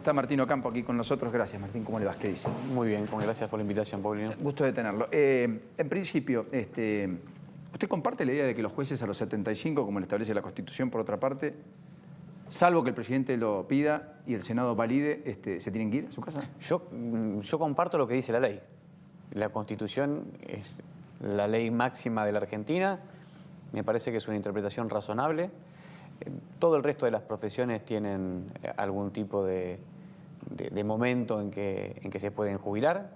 Está Martín Ocampo aquí con nosotros. Gracias, Martín. ¿Cómo le vas? ¿Qué dice? Muy bien, gracias por la invitación, Paulino. Gusto de tenerlo. En principio, ¿usted comparte la idea de que los jueces a los 75, como lo establece la Constitución, por otra parte, salvo que el presidente lo pida y el Senado valide, se tienen que ir a su casa? Yo comparto lo que dice la ley. La Constitución es la ley máxima de la Argentina. Me parece que es una interpretación razonable. Todo el resto de las profesiones tienen algún tipo de momento en que se pueden jubilar,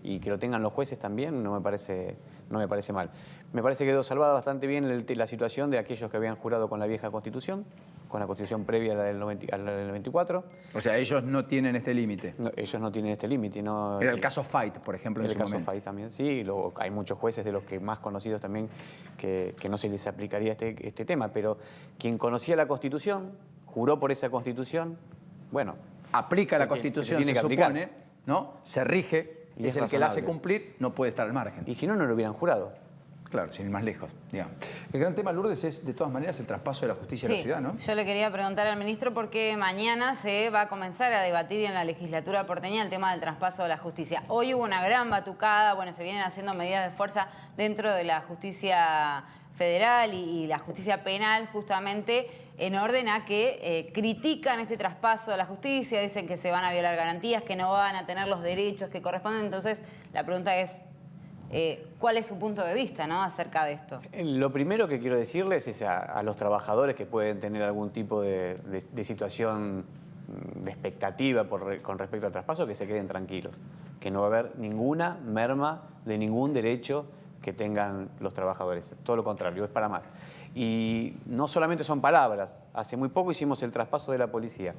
y que lo tengan los jueces también no me parece mal. Me parece que quedó salvada bastante bien la situación de aquellos que habían jurado con la vieja Constitución, con la Constitución previa a la del 94. O sea, ellos no tienen este límite. No, ellos no tienen este límite. No, era el caso Fait, por ejemplo, en su momento. El caso Fait también, sí. Hay muchos jueces de los que más conocidos también que no se les aplicaría este tema, pero quien conocía la Constitución, juró por esa Constitución, bueno... Aplica la Constitución, se supone, ¿no? Se rige, y es el que la hace cumplir, no puede estar al margen. Y si no, no lo hubieran jurado. Claro, sin ir más lejos, digamos. El gran tema, Lourdes, es de todas maneras el traspaso de la justicia a la ciudad, ¿no? Yo le quería preguntar al ministro porque mañana se va a comenzar a debatir en la legislatura porteña el tema del traspaso de la justicia. Hoy hubo una gran batucada, bueno, se vienen haciendo medidas de fuerza dentro de la justicia federal y la justicia penal, justamente en orden a que critican este traspaso de la justicia, dicen que se van a violar garantías, que no van a tener los derechos que corresponden. Entonces, la pregunta es, ¿cuál es su punto de vista, ¿no?, acerca de esto? Lo primero que quiero decirles es a los trabajadores que pueden tener algún tipo de situación de expectativa con respecto al traspaso, que se queden tranquilos, que no va a haber ninguna merma de ningún derecho que tengan los trabajadores. Todo lo contrario, es para más. Y no solamente son palabras. Hace muy poco hicimos el traspaso de la policía.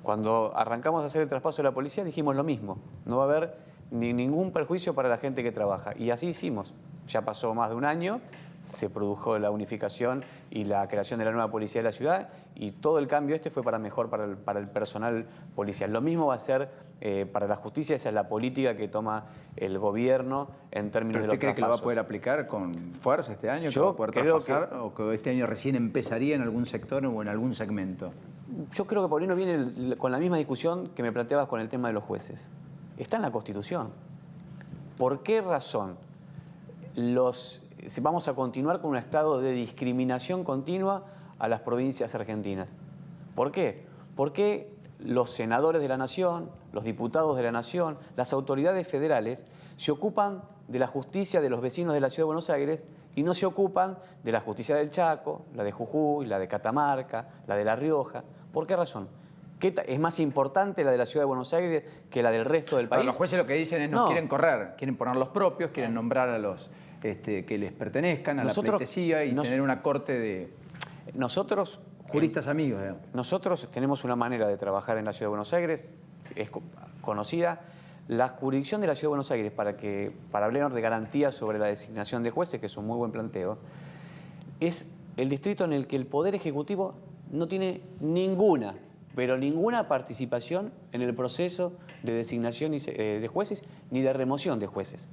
Cuando arrancamos a hacer el traspaso de la policía dijimos lo mismo. No va a haber ningún perjuicio para la gente que trabaja. Y así hicimos. Ya pasó más de un año, se produjo la unificación y la creación de la nueva policía de la ciudad, y todo el cambio fue para mejor para el personal policial. Lo mismo va a ser para la justicia. Esa es la política que toma el gobierno en términos de los traspasos. ¿Usted cree que lo va a poder aplicar con fuerza este año? Yo ¿Que va a poder creo traspasar, o que este año recién empezaría en algún sector o en algún segmento? Yo creo que Paulino viene con la misma discusión que me planteabas con el tema de los jueces. Está en la Constitución. ¿Por qué razón vamos a continuar con un estado de discriminación continua a las provincias argentinas? ¿Por qué? Porque los senadores de la Nación, los diputados de la Nación, las autoridades federales se ocupan de la justicia de los vecinos de la Ciudad de Buenos Aires y no se ocupan de la justicia del Chaco, la de Jujuy, la de Catamarca, la de La Rioja? ¿Por qué razón? ¿Es más importante la de la Ciudad de Buenos Aires que la del resto del país? Pero los jueces lo que dicen es no quieren correr, quieren poner los propios, quieren nombrar a los que les pertenezcan, a la pleitesía, y tener una corte de juristas amigos. Nosotros tenemos una manera de trabajar en la Ciudad de Buenos Aires, es conocida. La jurisdicción de la Ciudad de Buenos Aires, para hablar de garantías sobre la designación de jueces, que es un muy buen planteo, es el distrito en el que el Poder Ejecutivo no tiene ninguna participación en el proceso de designación de jueces ni de remoción de jueces.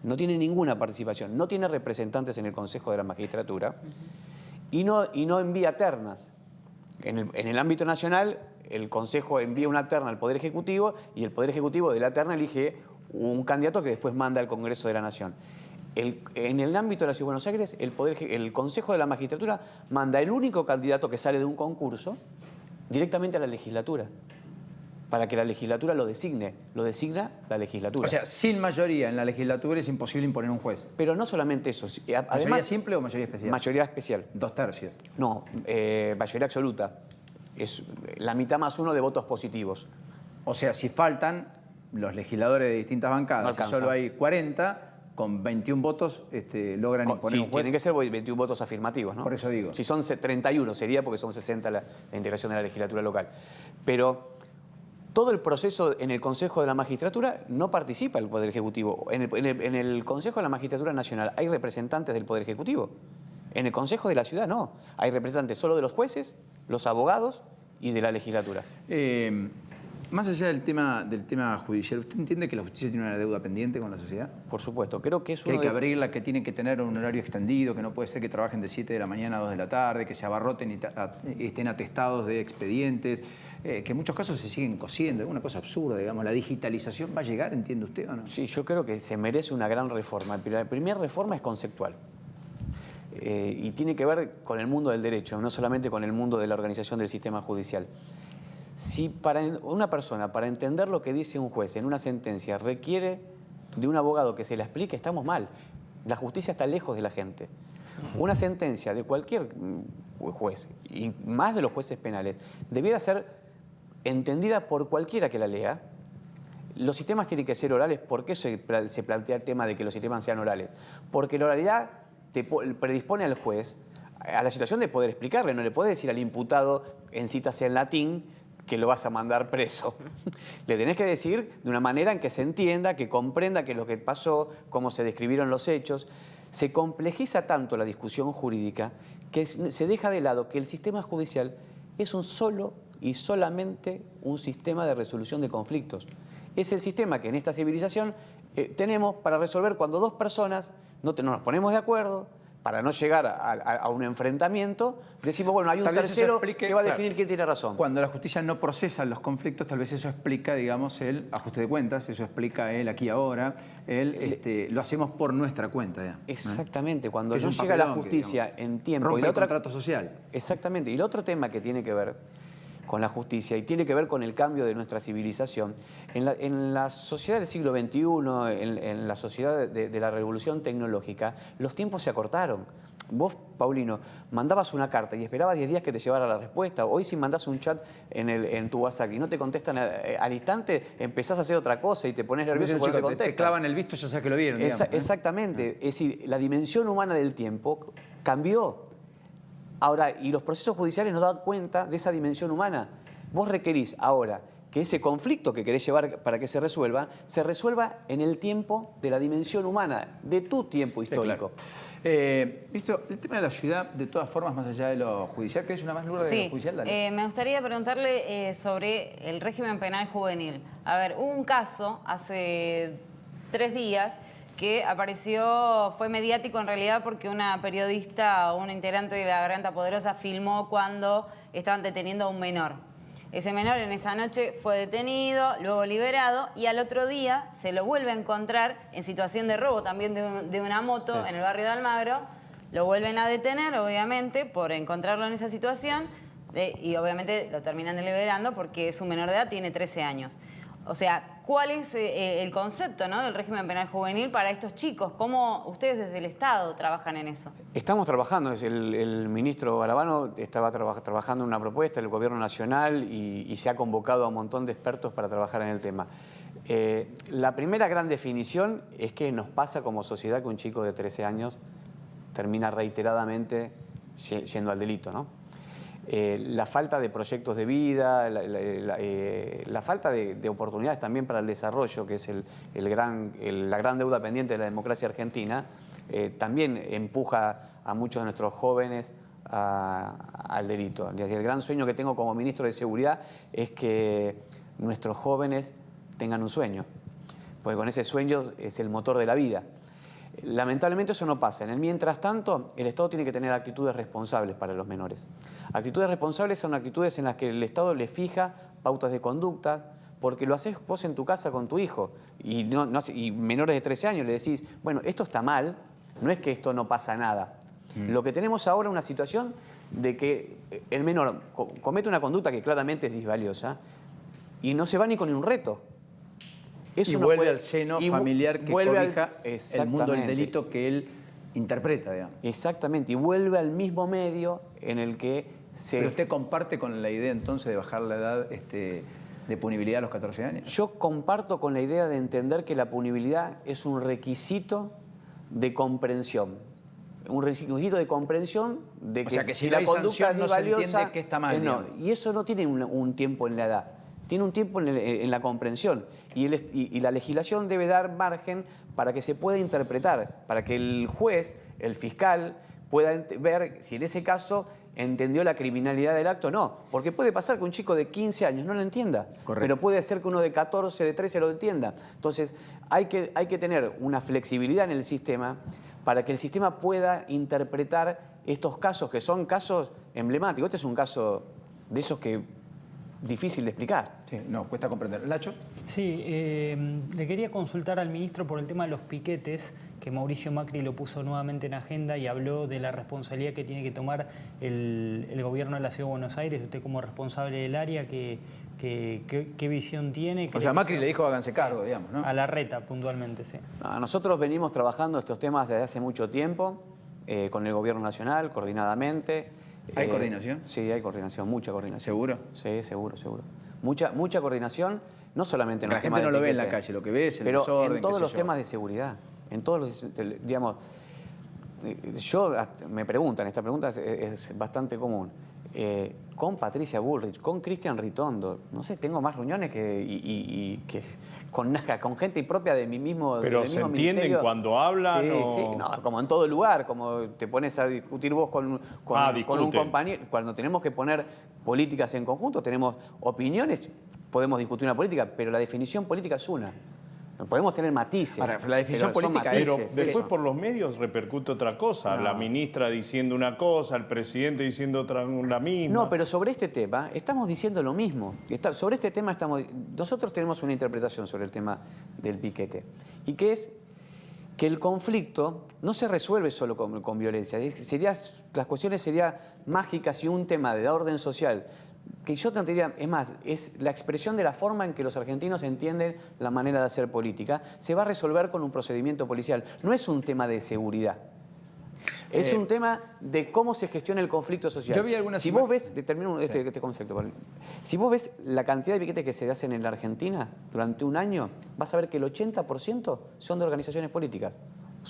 No tiene ninguna participación, no tiene representantes en el Consejo de la Magistratura y no envía ternas. En el ámbito nacional, el Consejo envía una terna al Poder Ejecutivo y el Poder Ejecutivo de la terna elige un candidato que después manda al Congreso de la Nación. En el ámbito de la Ciudad de Buenos Aires, el Consejo de la Magistratura manda el único candidato que sale de un concurso directamente a la legislatura, para que la legislatura lo designe. Lo designa la legislatura. O sea, sin mayoría en la legislatura es imposible imponer un juez. Pero no solamente eso. Además, ¿mayoría simple o mayoría especial? Mayoría especial. 2/3. No, mayoría absoluta. Es la mitad más uno de votos positivos. O sea, si faltan los legisladores de distintas bancadas, si solo hay 40... con 21 votos logran imponer un juez. Tienen que ser 21 votos afirmativos, ¿no? Por eso digo. Si son 31 sería, porque son 60 la integración de la legislatura local. Pero todo el proceso en el Consejo de la Magistratura no participa el Poder Ejecutivo. En el Consejo de la Magistratura Nacional hay representantes del Poder Ejecutivo. En el Consejo de la Ciudad no. Hay representantes solo de los jueces, los abogados y de la legislatura. Más allá del tema judicial, ¿usted entiende que la justicia tiene una deuda pendiente con la sociedad? Por supuesto, creo que es Que uno hay que de... abrirla, que tienen que tener un horario extendido, que no puede ser que trabajen de 7 de la mañana a 2 de la tarde, que se abarroten y estén atestados de expedientes, que en muchos casos se siguen cosiendo. Es una cosa absurda, digamos. ¿La digitalización va a llegar, entiende usted o no? Sí, yo creo que se merece una gran reforma. La primera reforma es conceptual. Y tiene que ver con el mundo del derecho, no solamente con el mundo de la organización del sistema judicial. Si para una persona, para entender lo que dice un juez en una sentencia, requiere de un abogado que se la explique, estamos mal. La justicia está lejos de la gente. Una sentencia de cualquier juez, y más de los jueces penales, debiera ser entendida por cualquiera que la lea. Los sistemas tienen que ser orales. ¿Por qué se plantea el tema de que los sistemas sean orales? Porque la oralidad te predispone al juez a la situación de poder explicarle. No le puede decir al imputado en citas en latín que lo vas a mandar preso. Le tenés que decir de una manera en que se entienda, que comprenda qué es lo que pasó, cómo se describieron los hechos. Se complejiza tanto la discusión jurídica que se deja de lado que el sistema judicial es un solo y solamente un sistema de resolución de conflictos. Es el sistema que en esta civilización tenemos para resolver cuando dos personas no nos ponemos de acuerdo, para no llegar a un enfrentamiento, decimos, bueno, hay un tercero que va a definir quién tiene razón. Cuando la justicia no procesa los conflictos, tal vez eso explica, digamos, el ajuste de cuentas, eso explica el aquí ahora, lo hacemos por nuestra cuenta. Ya, exactamente, cuando no un llega la papelón justicia en tiempo. Rompe el contrato social. Exactamente, y el otro tema que tiene que ver con la justicia y tiene que ver con el cambio de nuestra civilización. En la sociedad del siglo XXI, en la sociedad de la revolución tecnológica, los tiempos se acortaron. Vos, Paulino, mandabas una carta y esperabas 10 días que te llevara la respuesta. Hoy si mandás un chat en tu WhatsApp y no te contestan al instante, empezás a hacer otra cosa y te pones nervioso porque no te contestan. Te clavan el visto, ya sabes que lo vieron. Digamos, exactamente. Es decir, la dimensión humana del tiempo cambió. Ahora, y los procesos judiciales nos dan cuenta de esa dimensión humana. Vos requerís ahora que ese conflicto que querés llevar para que se resuelva en el tiempo de la dimensión humana, de tu tiempo histórico. Visto, el tema de la ciudad, de todas formas, más allá de lo judicial, ¿querés una más lura de lo judicial? Dale. Me gustaría preguntarle sobre el régimen penal juvenil. A ver, hubo un caso hace 3 días que apareció, fue mediático en realidad porque una periodista o una integrante de La Garganta Poderosa filmó cuando estaban deteniendo a un menor. Ese menor en esa noche fue detenido, luego liberado y al otro día se lo vuelve a encontrar en situación de robo también de una moto en el barrio de Almagro. Lo vuelven a detener, obviamente, por encontrarlo en esa situación y obviamente lo terminan liberando porque es un menor de edad, tiene 13 años. O sea, ¿cuál es el concepto, ¿no?, del régimen penal juvenil para estos chicos? ¿Cómo ustedes desde el Estado trabajan en eso? Estamos trabajando. El ministro Garabano estaba trabajando en una propuesta del Gobierno Nacional y se ha convocado a un montón de expertos para trabajar en el tema. La primera gran definición es que nos pasa como sociedad que un chico de 13 años termina reiteradamente yendo al delito, ¿no? La falta de proyectos de vida, la falta de oportunidades también para el desarrollo, que es la gran deuda pendiente de la democracia argentina, también empuja a muchos de nuestros jóvenes al delito. El gran sueño que tengo como ministro de Seguridad es que nuestros jóvenes tengan un sueño, porque con ese sueño es el motor de la vida. Lamentablemente eso no pasa. En el mientras tanto, el Estado tiene que tener actitudes responsables para los menores. Actitudes responsables son actitudes en las que el Estado le fija pautas de conducta, porque lo haces vos en tu casa con tu hijo y menores de 13 años le decís, bueno, esto está mal, no es que esto no pasa nada. Lo que tenemos ahora es una situación de que el menor comete una conducta que claramente es disvaliosa y no se va ni con un reto. Eso y vuelve al seno familiar que cobija el mundo del delito que él interpreta, digamos. Exactamente, y vuelve al mismo medio en el que se... ¿Pero usted comparte con la idea entonces de bajar la edad de punibilidad a los 14 años? Yo comparto con la idea de entender que la punibilidad es un requisito de comprensión. Un requisito de comprensión de que, o sea, que si la conducta es valiosa, no se entiende que está mal. No, y eso no tiene un tiempo en la edad. Tiene un tiempo en la comprensión y la legislación debe dar margen para que se pueda interpretar, para que el juez, el fiscal, pueda ver si en ese caso entendió la criminalidad del acto, no. Porque puede pasar que un chico de 15 años no lo entienda, Correcto. pero puede ser que uno de 14, de 13 lo entienda. Entonces, hay que tener una flexibilidad en el sistema para que el sistema pueda interpretar estos casos, que son casos emblemáticos. Este es un caso de esos que difícil de explicar. Sí, no, cuesta comprender. ¿Lacho? Sí, le quería consultar al ministro por el tema de los piquetes, que Mauricio Macri lo puso nuevamente en agenda y habló de la responsabilidad que tiene que tomar el gobierno de la Ciudad de Buenos Aires. Usted como responsable del área, ¿qué visión tiene? O sea, Macri le dijo háganse cargo, digamos, ¿no? A Larreta, puntualmente, sí. Nosotros venimos trabajando estos temas desde hace mucho tiempo, con el gobierno nacional, coordinadamente. ¿Hay coordinación? Sí, hay coordinación, mucha coordinación. ¿Seguro? Sí, seguro. Mucha coordinación, no solamente en La los gente temas no de lo ve en la piquete, calle, lo que ve es el pero desorden, en todos qué sé los yo. temas de seguridad, en todos los, digamos, yo me preguntan, esta pregunta es bastante común, con Patricia Bullrich, con Cristian Ritondo, no sé, tengo más reuniones que con gente propia de mi mismo Pero del ¿se mismo entienden ministerio. cuando hablan Sí, o...? sí, no, como en todo lugar, como te pones a discutir vos con un discuten. compañero, cuando tenemos que poner políticas en conjunto, tenemos opiniones, podemos discutir una política, pero la definición política es una. Podemos tener matices. Ahora, la definición pero son política es- Pero matices, después eso. por los medios repercute otra cosa. La ministra diciendo una cosa, el presidente diciendo otra, la misma. No, pero sobre este tema estamos diciendo lo mismo. Sobre este tema nosotros tenemos una interpretación sobre el tema del piquete. Y que es que el conflicto no se resuelve solo con violencia. Las cuestiones serían mágicas si un tema de orden social, que yo te diría, es más, es la expresión de la forma en que los argentinos entienden la manera de hacer política, se va a resolver con un procedimiento policial. No es un tema de seguridad. Es un tema de cómo se gestiona el conflicto social. Yo vi algunas Si vos ves, termino este concepto, Pablo. Si vos ves la cantidad de piquetes que se hacen en la Argentina durante un año, vas a ver que el 80% son de organizaciones políticas.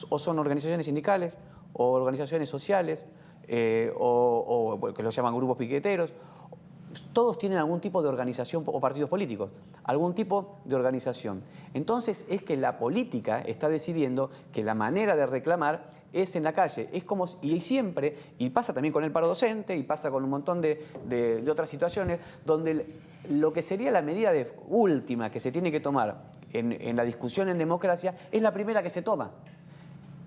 O son organizaciones sindicales, o organizaciones sociales, o que los llaman grupos piqueteros. Todos tienen algún tipo de organización, o partidos políticos, algún tipo de organización. Entonces es que la política está decidiendo que la manera de reclamar es en la calle. Es como, y siempre, y pasa también con el paro docente, y pasa con un montón de otras situaciones, donde lo que sería la medida última que se tiene que tomar en la discusión en democracia es la primera que se toma.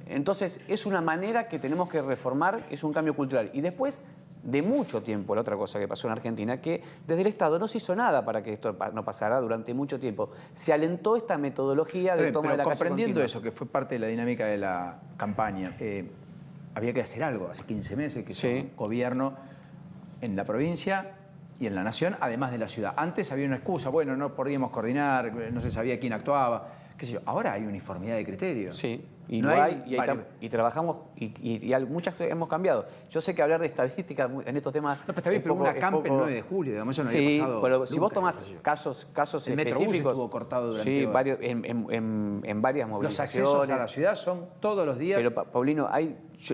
Entonces es una manera que tenemos que reformar, es un cambio cultural. Y después de mucho tiempo, la otra cosa que pasó en Argentina, que desde el Estado no se hizo nada para que esto no pasara durante mucho tiempo. Se alentó esta metodología de toma de la calle comprendiendo continua. eso, que fue parte de la dinámica de la campaña, había que hacer algo. Hace 15 meses que hizo un gobierno en la provincia y en la nación, además de la ciudad. Antes había una excusa, bueno, no podíamos coordinar, no se sabía quién actuaba, qué sé yo. Ahora hay uniformidad de criterios. Sí, y No lo hay y trabajamos, y muchas cosas hemos cambiado. Yo sé que hablar de estadísticas en estos temas... No, pero está bien, pero una campa el 9 de julio, digamos, eso no había Sí, pasado pero si vos nunca, tomás qué sé yo. casos El Metrobús específicos... estuvo cortado durante sí, horas. varios, en varias Los movilizaciones. accesos a la ciudad son todos los días. Pero, Paulino,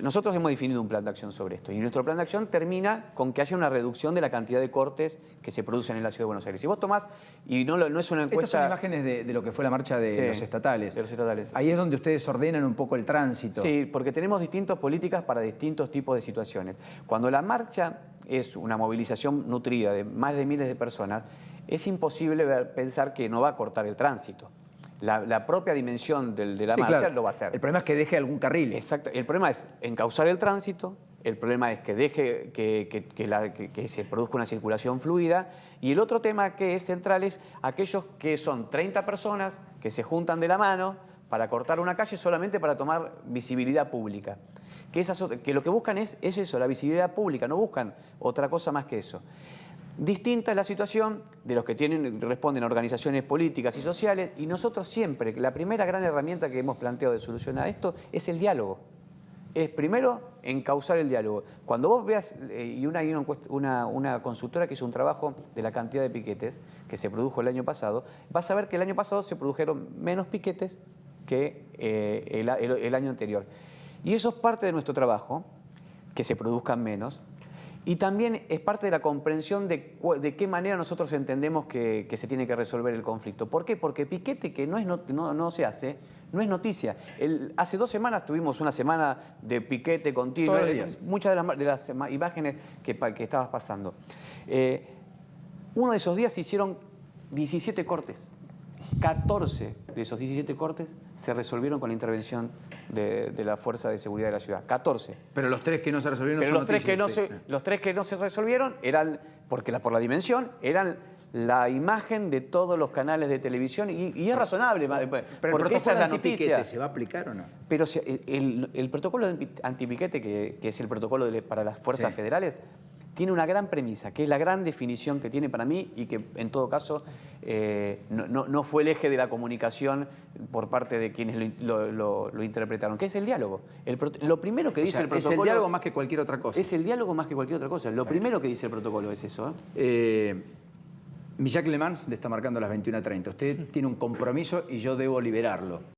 nosotros hemos definido un plan de acción sobre esto y nuestro plan de acción termina con que haya una reducción de la cantidad de cortes que se producen en la Ciudad de Buenos Aires. Si vos tomás, y no es una encuesta... Estas son imágenes de lo que fue la marcha de los estatales. De los estatales. Ahí es donde ustedes ordenan un poco el tránsito. Sí, porque tenemos distintas políticas para distintos tipos de situaciones. Cuando la marcha es una movilización nutrida de más de miles de personas, es imposible pensar que no va a cortar el tránsito. La propia dimensión de la marcha claro. lo va a hacer. El problema es que deje algún carril. Exacto. El problema es encauzar el tránsito, el problema es que deje que se produzca una circulación fluida, y el otro tema que es central es aquellos que son 30 personas que se juntan de la mano para cortar una calle solamente para tomar visibilidad pública. Que lo que buscan es eso, la visibilidad pública, no buscan otra cosa más que eso. Distinta es la situación de los que responden a organizaciones políticas y sociales, y nosotros siempre, la primera gran herramienta que hemos planteado de solucionar esto es el diálogo. Es primero encauzar el diálogo. Cuando vos veas, y una consultora que hizo un trabajo de la cantidad de piquetes que se produjo el año pasado, vas a ver que el año pasado se produjeron menos piquetes que el año anterior. Y eso es parte de nuestro trabajo, que se produzcan menos, y también es parte de la comprensión de qué manera nosotros entendemos que se tiene que resolver el conflicto. ¿Por qué? Porque piquete que no se hace, no es noticia. Hace 2 semanas tuvimos una semana de piquete continuo, Todos los días. muchas de las imágenes que estabas pasando. Uno de esos días se hicieron 17 cortes. 14 de esos 17 cortes se resolvieron con la intervención de la Fuerza de Seguridad de la ciudad. 14. Pero los 3 que no se resolvieron Pero son los tres noticias. que no se resolvieron eran, porque por la dimensión, eran la imagen de todos los canales de televisión y es razonable, Pero porque esa es la noticia. ¿se va a aplicar o no? Pero el protocolo de antipiquete, que es el protocolo para las fuerzas federales, tiene una gran premisa, que es la gran definición que tiene para mí y que en todo caso no fue el eje de la comunicación por parte de quienes lo interpretaron, que es el diálogo. Lo primero que dice el protocolo... Es el diálogo más que cualquier otra cosa. Es el diálogo más que cualquier otra cosa. Lo primero que dice el protocolo es eso. Millac Le Mans le está marcando las 21:30. Usted tiene un compromiso y yo debo liberarlo.